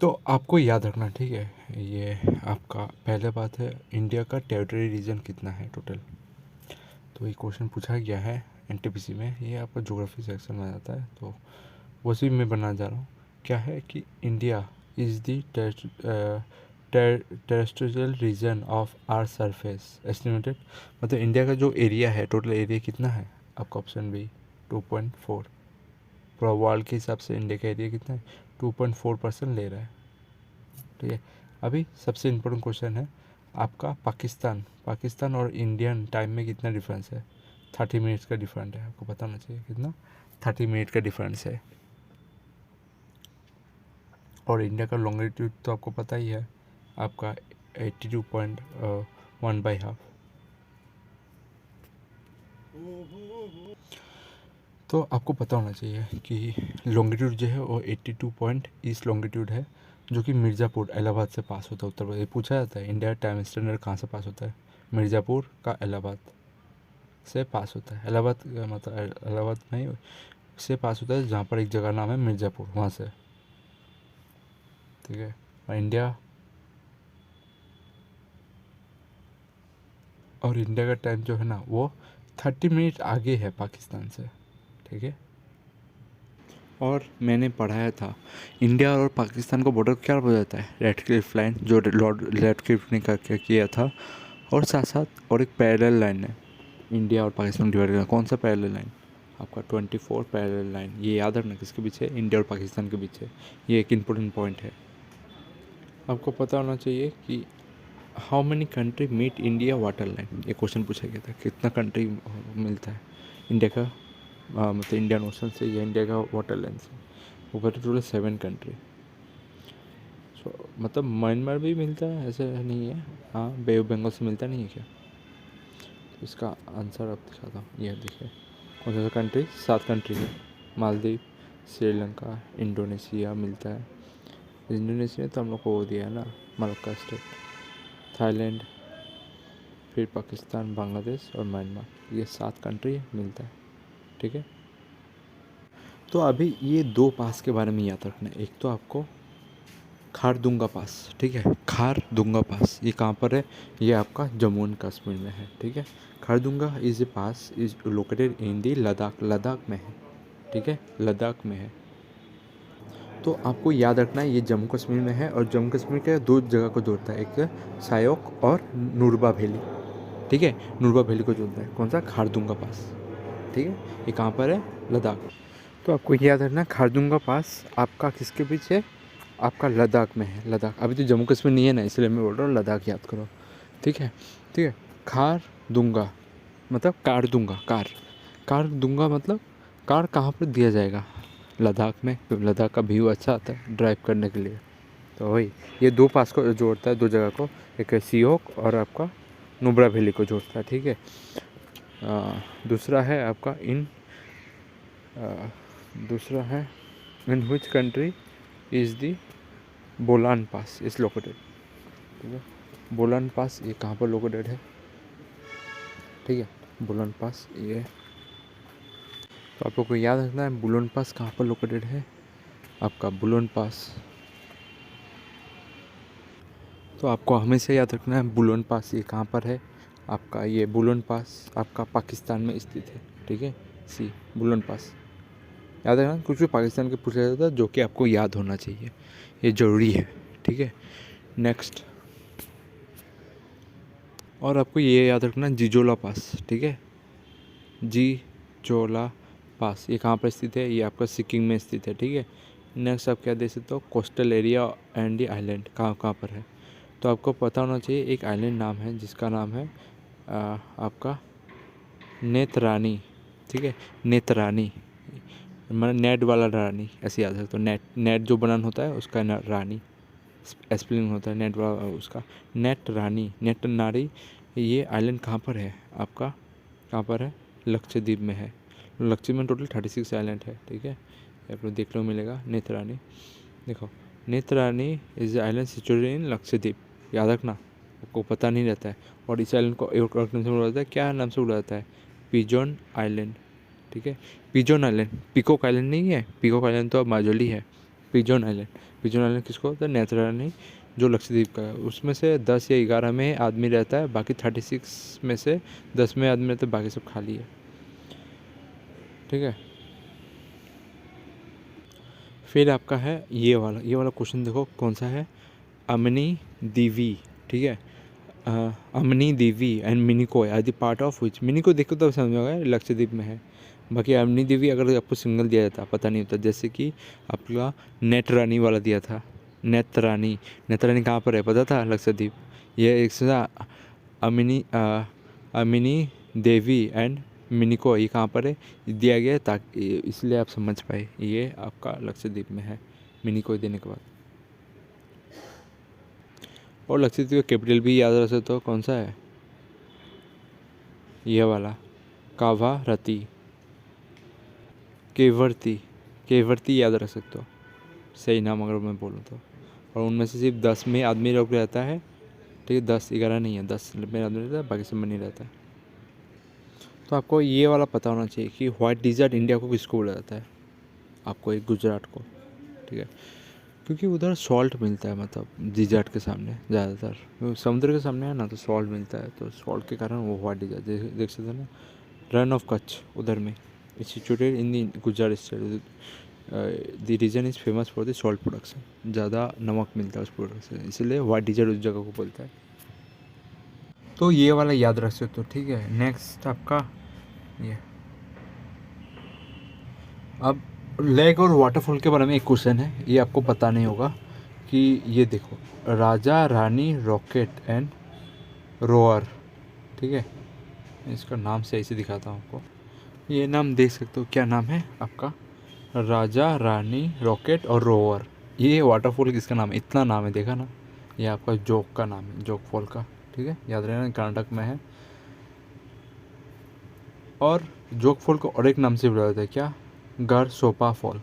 तो आपको याद रखना, ठीक है। ये आपका पहले बात है, इंडिया का टेरिटरी रीजन कितना है टोटल। तो ये क्वेश्चन पूछा गया है एनटीपीसी में, ये आपका ज्योग्राफी सेक्शन में आता है, तो उसी में बनाने जा रहा हूँ। क्या है कि India is the terrestrial region of our surface estimated, मतलब इंडिया का जो एरिया है, टोटल एरिया कितना है आपका, ऑप्शन बी 2.4। पूरा वर्ल्ड के हिसाब से इंडिया का एरिया कितना है, 2.4% ले रहा है, ठीक है। अभी सबसे इम्पोर्टेंट क्वेश्चन है आपका, पाकिस्तान पाकिस्तान और इंडियन टाइम में कितना डिफरेंस है। 30 मिनट्स का डिफरेंट है, आपको पता होना चाहिए कितना, 30 मिनट का डिफरेंस है। और इंडिया का लॉन्गिट्यूड तो आपको पता ही है आपका 82.1/2। तो आपको पता होना चाहिए कि लॉन्गिट्यूड जो है वो 82 पॉइंट ईस्ट लॉन्गिट्यूड है, जो कि मिर्ज़ापुर इलाहाबाद से पास होता है, उत्तर प्रदेश। पूछा जाता है इंडिया टाइम स्टैंडर्ड कहाँ से पास होता है, मिर्ज़ापुर का इलाहाबाद से पास होता है। इलाहाबाद मतलब इलाहाबाद नहीं से पास होता है, जहाँ पर एक जगह नाम है मिर्ज़ापुर, वहाँ से, ठीक है। और इंडिया का टाइम जो है ना, वो 30 मिनट आगे है पाकिस्तान से, ठीक है। और मैंने पढ़ाया था इंडिया और पाकिस्तान को बॉर्डर क्या बोला जाता है, रेड क्लिफ लाइन, जो लॉर्ड रेड क्लिफ ने करके किया था। और साथ साथ और एक पैरेलल लाइन है इंडिया और पाकिस्तान डिवाइड करना। कौन सा पैरेलल लाइन, आपका 24 पैरेलल लाइन। ये याद रखना किसके पीछे, इंडिया और पाकिस्तान के पीछे। ये एक इम्पोर्टेंट पॉइंट है, आपको पता होना चाहिए कि how many country meet India water line. ये क्वेश्चन पूछा गया था, कितना कंट्री मिलता है इंडिया का, मतलब इंडियन ओशन से या इंडिया का वाटर लाइन से। वो कहते टोटल 7 कंट्री। सो मतलब म्यांमार भी मिलता है, ऐसा नहीं है। हाँ, बे ऑफ बंगाल से मिलता नहीं है क्या। तो इसका आंसर अब दिखाता हूँ, ये देखिए कौन सा कंट्री, 7 कंट्री है। मालदीव, श्रीलंका, इंडोनेशिया मिलता है। इंडोनेशिया तो हम लोग को वो दिया है ना, मलक्का स्टेट। थाईलैंड, फिर पाकिस्तान, बांग्लादेश और म्यांमार, ये 7 कंट्री मिलता है, ठीक है। तो अभी ये 2 पास के बारे में याद रखना है। एक तो आपको खारदुंगा पास, ठीक है। खारदुंगा पास ये कहाँ पर है, ये आपका जम्मू एंड कश्मीर में है, ठीक है। Khardungla is a pass is located in the Ladakh, Ladakh में है, ठीक है, लद्दाख में है। तो आपको याद रखना है ये जम्मू कश्मीर में है, और जम्मू कश्मीर के 2 जगह को जोड़ता है, एक सायोक और नुरबा वैली, ठीक है। नुरबा वैली को जोड़ता है कौन सा, खारदुंगा पास, ठीक है। ये कहाँ पर है, लद्दाख। तो आपको याद रखना खारदुंगा पास आपका किसके पीछे, आपका लद्दाख में है, लद्दाख। अभी तो जम्मू कश्मीर नहीं है ना, इसलिए मैं बोल रहा हूँ लद्दाख याद करो, ठीक है, ठीक है। खार दूंगा मतलब कार दूंगा, कार दूंगा मतलब कार कहाँ पर दिया जाएगा, लद्दाख में, क्योंकि लद्दाख का व्यू अच्छा आता है ड्राइव करने के लिए। तो वही ये 2 पास को जोड़ता है, 2 जगह को, एक है सियोक और आपका नुब्रा वैली को जोड़ता है, ठीक है। दूसरा है आपका दूसरा है in which country is the Bolan pass is located, ठीक है। बोलान पास ये कहाँ पर लोकेटेड है, ठीक है, बोलान पास ये। तो आप लोग को याद रखना है बुलोन पास कहाँ पर लोकेटेड है, आपका बुलोन पास। तो आपको हमेशा याद रखना है बुलोन पास ये कहाँ पर है, आपका ये बुलोन पास आपका पाकिस्तान में स्थित है, ठीक है। सी बुलोन पास याद रखना, कुछ भी पाकिस्तान के पूछा जाता है जो कि आपको याद होना चाहिए, ये ज़रूरी है, ठीक है। नेक्स्ट, और आपको ये याद रखना जिजोला पास, ठीक है, जिजोला पास ये कहाँ पर स्थित है, ये आपका सिक्किम में स्थित है, ठीक है। नेक्स्ट आप क्या दे सकते हो, coastal area and the island कहाँ कहाँ पर है। तो आपको पता होना चाहिए एक आइलैंड नाम है जिसका नाम है आपका नेत्रानी, ठीक है, नेत्रानी, मतलब नेट वाला रानी, ऐसे याद रखते हो। नेट नेट जो बनान होता है उसका रानी स्पेलिंग होता है, नेट वाला उसका, नेट रानी, नेट नारी। ये आइलैंड कहाँ पर है आपका, कहाँ पर है, लक्षद्वीप में है। लक्षद्वीप में टोटल 36 आइलैंड है, ठीक है। आप लोग देखने को मिलेगा नेत्रानी, देखो Netrani is island situated in Lakshadweep, याद रखना, आपको पता नहीं रहता है। और इस आइलैंड को एक और नाम से बोला जाता है, क्या नाम से बोला जाता है, पिजोन आइलैंड, ठीक है। पिजोन आइलैंड, पीकॉक आइलैंड नहीं है, पीकॉक आइलैंड तो अब माजुली है, पिजोन आइलैंड। पिजोन आइलैंड किसको होता है? नेत्रानी, जो लक्षद्वीप का है। उसमें से 10 या 11 में आदमी रहता है, बाकी 36 में से 10 में आदमी रहता है, बाकी सब खाली है। ठीक है, फिर आपका है ये वाला क्वेश्चन देखो कौन सा है। अमनी दीवी, ठीक है, Amindivi and Minicoy are the part of which. Minicoy देखो तो समझ में आएगा लक्षद्वीप में है। बाकी अमनी देवी अगर आपको सिंगल दिया जाता पता नहीं होता, जैसे कि आपका नेत्रानी वाला दिया था। नेत्रानी, नेत्रानी कहाँ पर है पता था? लक्षद्वीप। ये एक से अमिनी अमिनी देवी एंड मिनिको ये कहाँ पर है दिया गया है, ताकि इसलिए आप समझ पाए ये आपका लक्षद्वीप में है मिनिको देने के बाद। और लक्षद्वीप का कैपिटल भी याद रख सकते हो, कौन सा है? ये वाला कावारती, केवर्ती, केवर्ती याद रख सकते हो, सही नाम अगर मैं बोलूँ तो। और उनमें से सिर्फ 10 में आदमी लोग रहता है, ठीक है, 10 11 नहीं है, 10 में आदमी रहता है, बाकी सब में नहीं रहता है। तो आपको ये वाला पता होना चाहिए कि व्हाइट डिजर्ट इंडिया को किसको बोला जाता है, आपको एक गुजरात को, ठीक है, क्योंकि उधर सॉल्ट मिलता है, मतलब डिजर्ट के सामने ज़्यादातर समुद्र के सामने है ना, तो सॉल्ट मिलता है, तो सॉल्ट के कारण वो व्हाइट डिजर्ट देख सकते हैं ना। रन ऑफ कच्छ उधर में situated in the Gujarat state, the region is famous for the salt production, ज़्यादा नमक मिलता है उस प्रोडक्ट से, इसलिए व्हाइट डिजर्ट उस जगह को बोलता है। तो ये वाला याद रख सकते हो, ठीक है। नेक्स्ट आपका ये, अब लेक और वाटरफॉल के बारे में एक क्वेश्चन है, ये आपको पता नहीं होगा कि ये देखो, Raja Rani rocket and row or, ठीक है, इसका नाम सही से दिखाता हूँ आपको। ये नाम देख सकते हो, क्या नाम है आपका? राजा रानी रॉकेट और रोवर। ये वाटरफॉल किसका नाम है? इतना नाम है, देखा ना, ये आपका जोग का नाम है, जोग फॉल का, ठीक है, याद रखना कर्नाटक में है। और जोग फॉल को और एक नाम से बुलाया जाता है, क्या? गर सोपा फॉल,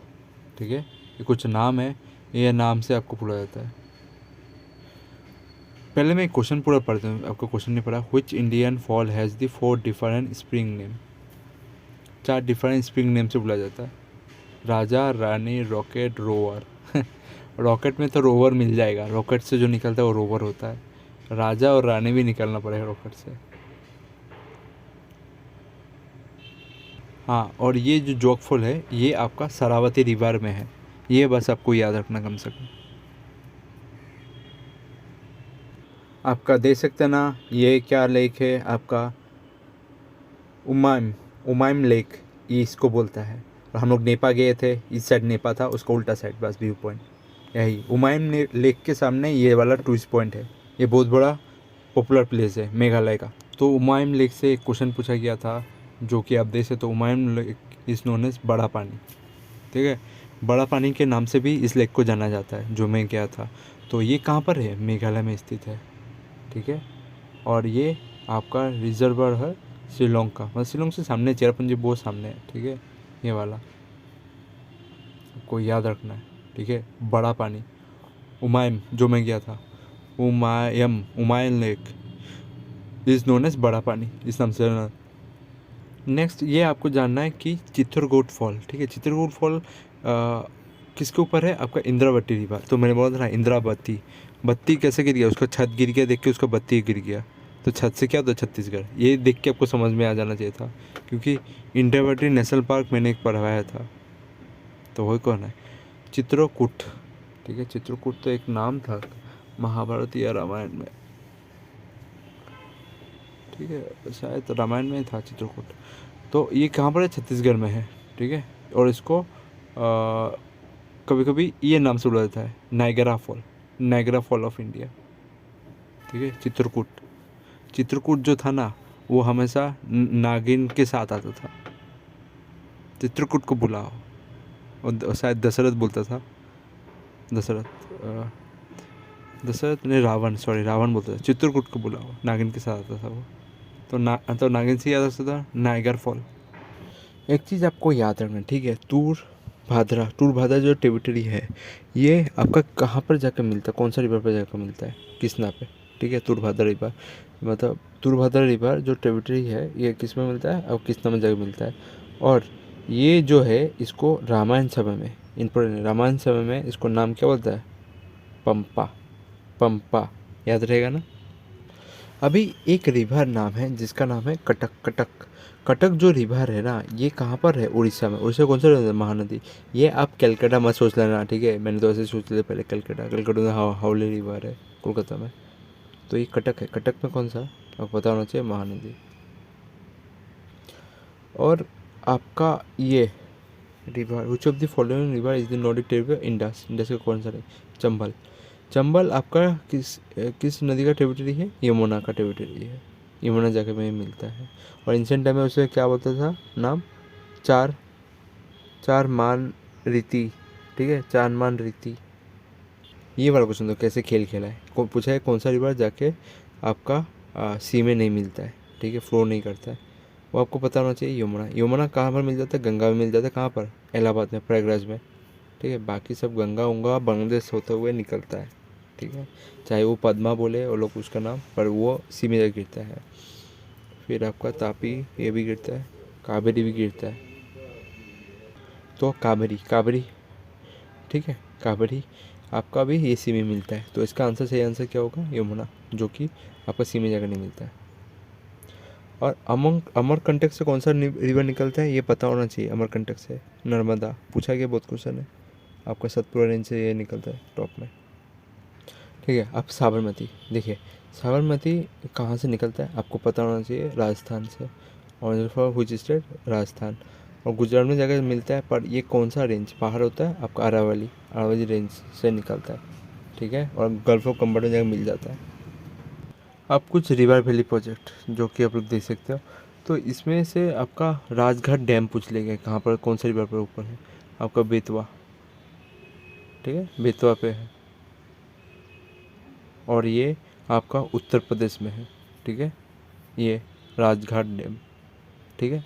ठीक है, ये कुछ नाम है, ये नाम से आपको बुलाया जाता है। पहले मैं एक क्वेश्चन पूरा पढ़ता हूँ, आपको क्वेश्चन नहीं पढ़ा। Which Indian fall has the 4 different spring name, 4 different spring name से बुलाया जाता है। Raja Rani rocket rover rocket में तो रोवर मिल जाएगा, रॉकेट से जो निकलता है वो रोवर होता है। राजा और रानी भी निकलना पड़ेगा रॉकेट से। हाँ, और ये जो जोग फॉल है ये आपका शरावती रिवर में है, ये बस आपको याद रखना कम से कम। आपका देख सकते हैं ना, ये क्या लेक है आपका? उमाइम लेक, ये इसको बोलता है। और हम लोग नेपा गए थे, इस साइड नेपा था, उसका उल्टा साइड बस व्यू पॉइंट यही उमाइम लेक के सामने ये वाला टूरिस्ट पॉइंट है। ये बहुत बड़ा पॉपुलर प्लेस है मेघालय का। तो उमाइम लेक से एक क्वेश्चन पूछा गया था, जो कि आप देख सकते, तो उमाइम लेक इज़ नोन एज बड़ा पानी, ठीक है, बड़ा पानी के नाम से भी इस लेक को जाना जाता है, जो मैं गया था। तो ये कहाँ पर है? मेघालय में स्थित है, ठीक है। और ये आपका रिजर्वर है शिलोंग का, मतलब शिलोंग से सामने, चेरापूंजी बहुत सामने है, ठीक है, ये वाला आपको याद रखना है, ठीक है। बड़ा पानी उमाइम जो मैं गया था, उमायम लेक इज़ नोन एज बड़ा पानी, इस नाम से। नेक्स्ट ये आपको जानना है कि चित्रकूट फॉल, ठीक है, चित्रकूट फॉल किसके ऊपर है? आपका इंद्रावती रिवर। तो मैंने बोला था ना, इंद्रावती, बत्ती कैसे गिर गया? उसका छत गिर गया, देख के उसका बत्ती गिर गया, तो छत से क्या होता है? छत्तीसगढ़। ये देख के आपको समझ में आ जाना चाहिए था, क्योंकि इंद्रावती नेशनल पार्क मैंने एक पढ़वाया था, तो वही कौन है? चित्रकूट, ठीक है, चित्रकूट तो एक नाम था महाभारत या रामायण में, ठीक है, शायद रामायण में ही था चित्रकूट। तो ये कहाँ पर है? छत्तीसगढ़ में है, ठीक है। और इसको कभी कभी ये नाम से बुलाया जाता है, नायगरा फॉल ऑफ इंडिया, ठीक है। चित्रकूट जो था ना, वो हमेशा नागिन के साथ आता था, चित्रकूट को बुलाओ। और शायद दशरथ बोलता था, दशरथ ने रावण बोलता था, चित्रकूट को बुलाओ, नागिन के साथ आता था वो। तो नागिन से याद आता था नाइगर फॉल। एक चीज़ आपको याद रखना, ठीक है, टूर भाद्रा जो टेरिटरी है, ये आपका कहाँ पर जाकर मिलता है? कौन सा रिवर पर जाकर मिलता है? किसना पे, ठीक है, तुरभाद्रा रिवर, मतलब तुरभाद्रा रिवर जो टेरिटरी है, ये किस में मिलता है और किसना में जाकर मिलता है? और ये जो है इसको रामायण समय में इम्पोर्टेंट, रामायण समय में इसको नाम क्या बोलता है? पंपा। पंपा याद रहेगा ना। अभी एक रिवर नाम है जिसका नाम है कटक। कटक कटक जो रिवर है ना, ये कहाँ पर है? उड़ीसा में। उड़ीसा कौन सा महानदी? ये आप कलकत्ता मत सोच लेना, ठीक है? मैंने तो ऐसे सोच लिया पहले, कलकत्ता। कलकत्ता में हावली रिवर है कोलकाता में। तो ये कटक है। कटक में कौन सा आपको पता होना चाहिए? महानदी। और आपका ये river, which of the following river is the not tributary Indus? Indus का कौन सा है? चंबल। चंबल आपका किस नदी का ट्रिब्यूटरी है? यमुना का ट्रिब्यूटरी है। यमुना जगह में मिलता है। और एंशिएंट टाइम में उसे क्या बोलता था नाम? चार चार मान रीति, ठीक है? चार मान रीति। ये वाला क्वेश्चन तो कैसे खेल खेला है, पूछा है कौन सा रिवर जाके आपका सी में नहीं मिलता है, ठीक है? फ्लो नहीं करता है, वो आपको पता होना चाहिए। यमुना। यमुना कहाँ पर मिल जाता है? गंगा में मिल जाता है। कहाँ पर? इलाहाबाद में, प्रयागराज में, ठीक है? बाकी सब गंगा उंगा बांग्लादेश होते हुए निकलता है, ठीक है? चाहे वो पद्मा बोले वो लोग उसका नाम, पर वो सी में गिरता है। फिर आपका तापी, ये भी गिरता है। कावेरी भी गिरता है। तो कावेरी, कावेरी, ठीक है? कावेरी आपका भी ये सी में मिलता है। तो इसका आंसर, सही आंसर क्या होगा? यमुना, जो कि आपका सी में जाकर नहीं मिलता है। और अमरकंटक से कौन सा रिवर निकलता है? ये पता होना चाहिए। अमरकंटक से नर्मदा, पूछा गया, बहुत क्वेश्चन है। आपका सतपुरा रेंज से ये निकलता है टॉप में, ठीक है? अब साबरमती देखिए, साबरमती कहाँ से निकलता है आपको पता होना चाहिए। राजस्थान से। और फॉर व्हिच स्टेट? राजस्थान। और गुजरात में जगह मिलता है, पर ये कौन सा रेंज पहाड़ होता है आपका? अरावली। अरावली रेंज से निकलता है, ठीक है? और गल्फ ऑफ कम्बोडिया में जगह मिल जाता है। अब कुछ रिवर वैली प्रोजेक्ट जो कि आप लोग देख सकते हो। तो इसमें से आपका राजघाट डैम पूछ लेंगे, कहाँ पर, कौन सा रिवर पर ऊपर है? आपका बेतवा, ठीक है? बेतवा पे है। और ये आपका उत्तर प्रदेश में है, ठीक है? ये राजघाट डैम, ठीक है?